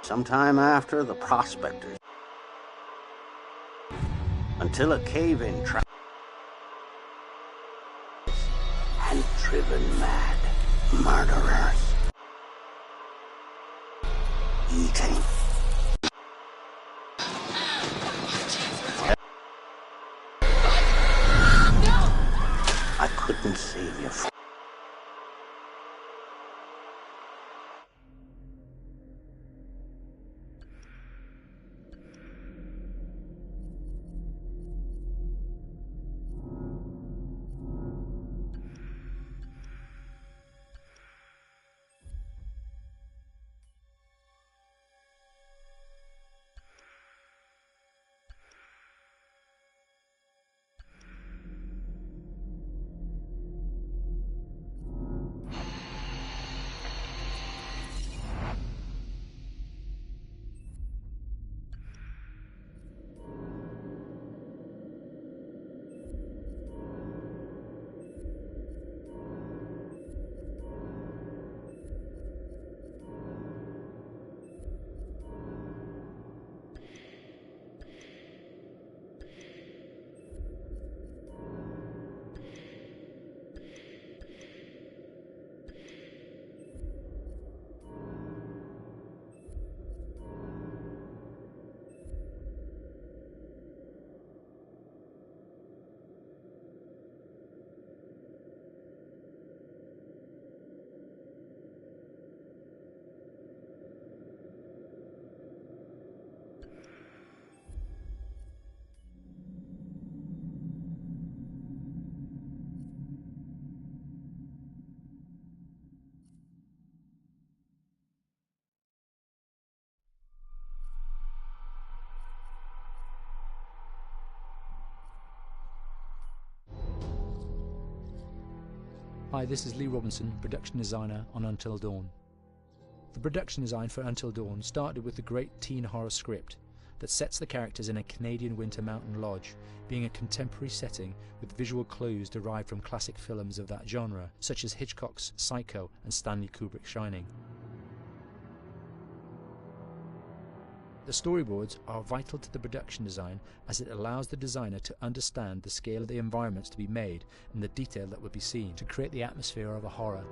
sometime after the prospectors, until a cave-in trap and driven mad murderers eating. I couldn't save you. Hi, this is Lee Robinson, production designer on Until Dawn. The production design for Until Dawn started with the great teen horror script that sets the characters in a Canadian winter mountain lodge, being a contemporary setting with visual clues derived from classic films of that genre, such as Hitchcock's Psycho and Stanley Kubrick's Shining. The storyboards are vital to the production design, as it allows the designer to understand the scale of the environments to be made and the detail that would be seen to create the atmosphere of a horror.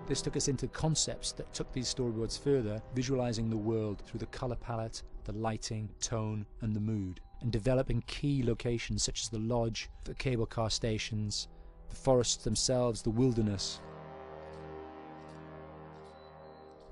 This took us into concepts that took these storyboards further, visualizing the world through the color palette, the lighting, tone and the mood, and developing key locations such as the lodge, the cable car stations, the forests themselves, the wilderness.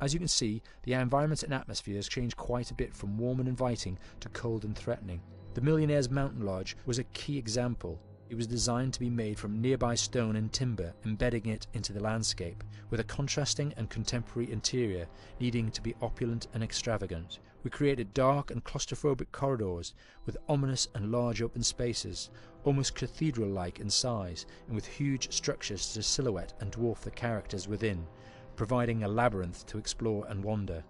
As you can see, the environments and atmospheres change quite a bit from warm and inviting to cold and threatening. The Millionaire's Mountain Lodge was a key example. It was designed to be made from nearby stone and timber, embedding it into the landscape, with a contrasting and contemporary interior needing to be opulent and extravagant. We created dark and claustrophobic corridors with ominous and large open spaces, almost cathedral-like in size, and with huge structures to silhouette and dwarf the characters within, providing a labyrinth to explore and wander.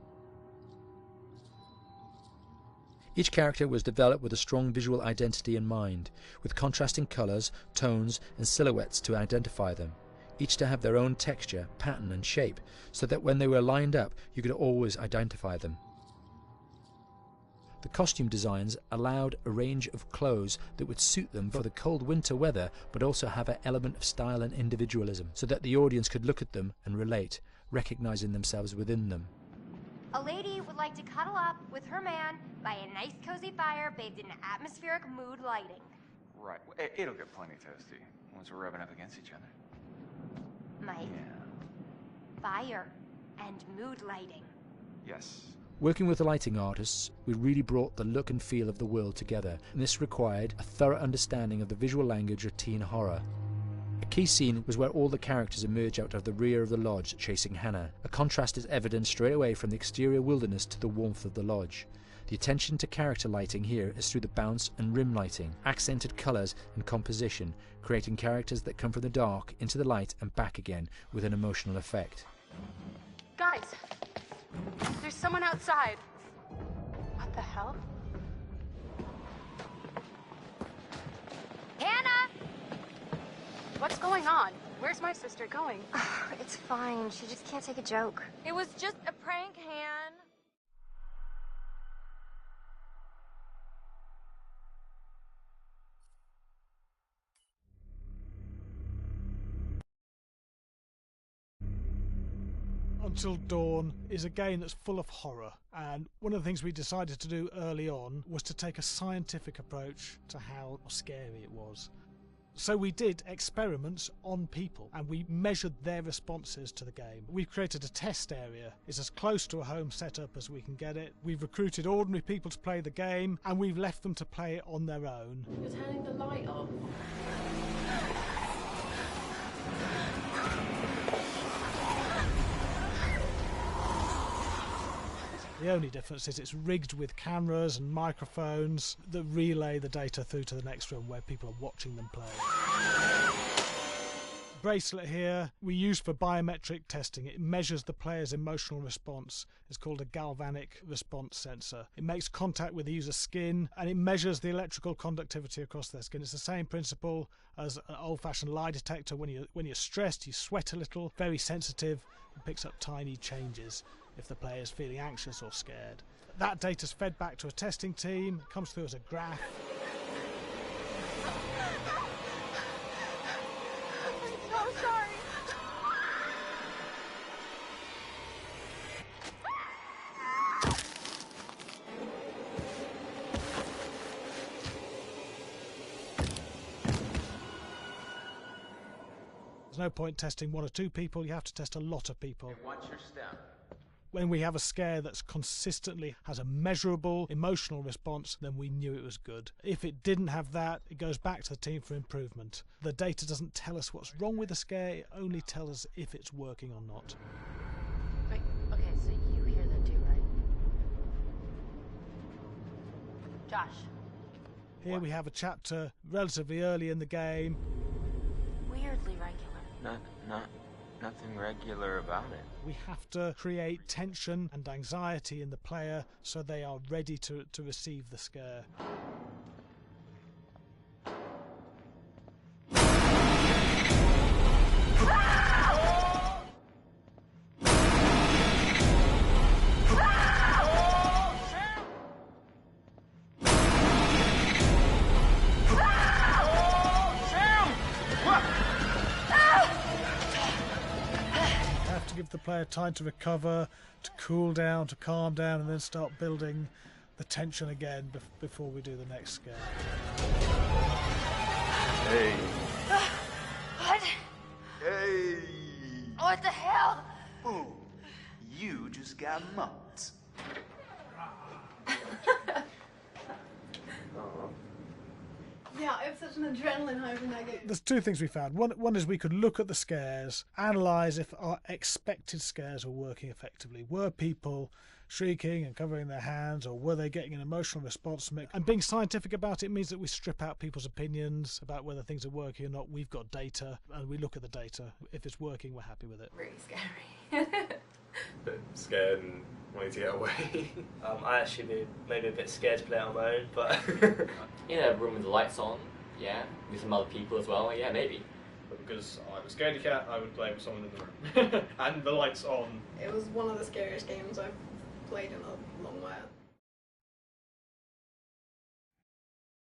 Each character was developed with a strong visual identity in mind, with contrasting colours, tones and silhouettes to identify them, each to have their own texture, pattern and shape, so that when they were lined up you could always identify them. The costume designs allowed a range of clothes that would suit them for the cold winter weather, but also have an element of style and individualism, so that the audience could look at them and relate, recognizing themselves within them. A lady would like to cuddle up with her man by a nice cozy fire bathed in atmospheric mood lighting. Right. It'll get plenty toasty once we're rubbing up against each other. Mike, Yeah. fire and mood lighting. Yes. Working with the lighting artists, we really brought the look and feel of the world together, and this required a thorough understanding of the visual language of teen horror. A key scene was where all the characters emerge out of the rear of the lodge chasing Hannah. A contrast is evident straight away from the exterior wilderness to the warmth of the lodge. The attention to character lighting here is through the bounce and rim lighting, accented colours and composition, creating characters that come from the dark into the light and back again with an emotional effect. Guys, there's someone outside. What the hell? Hannah! What's going on? Where's my sister going? It's fine. She just can't take a joke. It was just a prank, Han. Until Dawn is a game that's full of horror, and one of the things we decided to do early on was to take a scientific approach to how scary it was. So we did experiments on people and we measured their responses to the game. We've created a test area. It's as close to a home setup as we can get it. We've recruited ordinary people to play the game and we've left them to play it on their own. You're turning the light off. The only difference is it's rigged with cameras and microphones that relay the data through to the next room where people are watching them play. Bracelet here we use for biometric testing. It measures the player's emotional response. It's called a galvanic response sensor. It makes contact with the user's skin and it measures the electrical conductivity across their skin. It's the same principle as an old-fashioned lie detector. When you're stressed, you sweat a little, very sensitive, and picks up tiny changes if the player is feeling anxious or scared. That data's fed back to a testing team, comes through as a graph. I'm so sorry. There's no point testing one or two people, you have to test a lot of people. Hey, watch your step. When we have a scare that's consistently has a measurable emotional response, then we knew it was good. If it didn't have that, it goes back to the team for improvement. The data doesn't tell us what's wrong with the scare, it only tells us if it's working or not. Wait, okay, so you hear that too, right? Josh. Here we have a chapter relatively early in the game. Weirdly regular. Nothing regular about it. We have to create tension and anxiety in the player so they are ready to receive the scare. Give the player time to recover, to cool down, to calm down, and then start building the tension again before we do the next scare. Hey. What? Hey. What the hell? Ooh, you just got mugged. Yeah, I have such an adrenaline high from that game. There's two things we found. One is we could look at the scares, analyse if our expected scares were working effectively. Were people shrieking and covering their hands, or were they getting an emotional response from it? And being scientific about it means that we strip out people's opinions about whether things are working or not. We've got data, and we look at the data. If it's working, we're happy with it. Really scary. Bit scared and wanting to get away. I actually be maybe a bit scared to play on my own, but in a room with the lights on, yeah, with some other people as well, yeah, maybe. But because I'm a scaredy cat, I would play with someone in the room. And the lights on. It was one of the scariest games I've played in a long while.